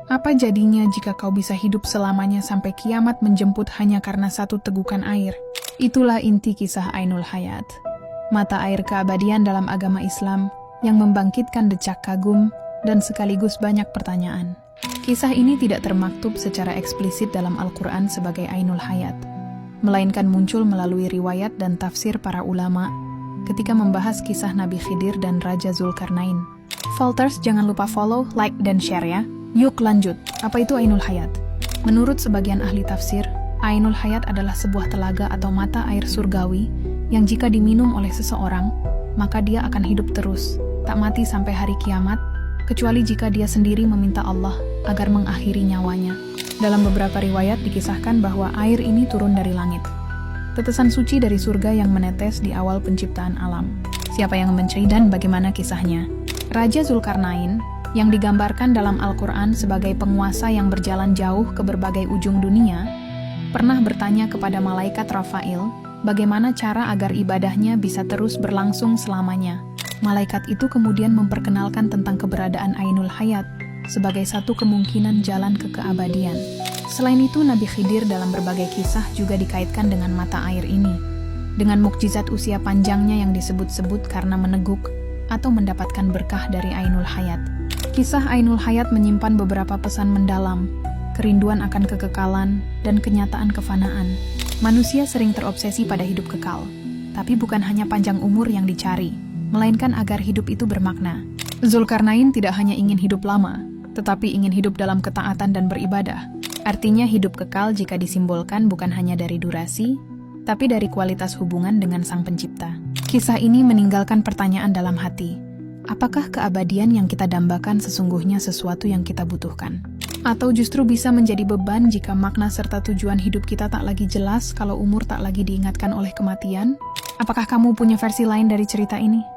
Apa jadinya jika kau bisa hidup selamanya sampai kiamat menjemput hanya karena satu tegukan air? Itulah inti kisah Ainul Hayat, mata air keabadian dalam agama Islam yang membangkitkan decak kagum dan sekaligus banyak pertanyaan. Kisah ini tidak termaktub secara eksplisit dalam Al-Quran sebagai Ainul Hayat, melainkan muncul melalui riwayat dan tafsir para ulama ketika membahas kisah Nabi Khidir dan Raja Zulkarnain. Falters, jangan lupa follow, like, dan share ya. Yuk lanjut, apa itu Ainul Hayat? Menurut sebagian ahli tafsir, Ainul Hayat adalah sebuah telaga atau mata air surgawi yang jika diminum oleh seseorang, maka dia akan hidup terus, tak mati sampai hari kiamat, kecuali jika dia sendiri meminta Allah agar mengakhiri nyawanya. Dalam beberapa riwayat dikisahkan bahwa air ini turun dari langit, tetesan suci dari surga yang menetes di awal penciptaan alam. Siapa yang mencari dan bagaimana kisahnya? Raja Zulkarnain, yang digambarkan dalam Al-Quran sebagai penguasa yang berjalan jauh ke berbagai ujung dunia, pernah bertanya kepada malaikat Rafail bagaimana cara agar ibadahnya bisa terus berlangsung selamanya. Malaikat itu kemudian memperkenalkan tentang keberadaan Ainul Hayat sebagai satu kemungkinan jalan ke keabadian. Selain itu, Nabi Khidir dalam berbagai kisah juga dikaitkan dengan mata air ini, dengan mukjizat usia panjangnya yang disebut-sebut karena meneguk atau mendapatkan berkah dari Ainul Hayat. Kisah Ainul Hayat menyimpan beberapa pesan mendalam, kerinduan akan kekekalan, dan kenyataan kefanaan. Manusia sering terobsesi pada hidup kekal, tapi bukan hanya panjang umur yang dicari, melainkan agar hidup itu bermakna. Zulkarnain tidak hanya ingin hidup lama, tetapi ingin hidup dalam ketaatan dan beribadah. Artinya hidup kekal jika disimbolkan bukan hanya dari durasi, tapi dari kualitas hubungan dengan Sang Pencipta. Kisah ini meninggalkan pertanyaan dalam hati. Apakah keabadian yang kita dambakan sesungguhnya sesuatu yang kita butuhkan? Atau justru bisa menjadi beban jika makna serta tujuan hidup kita tak lagi jelas kalau umur tak lagi diingatkan oleh kematian? Apakah kamu punya versi lain dari cerita ini?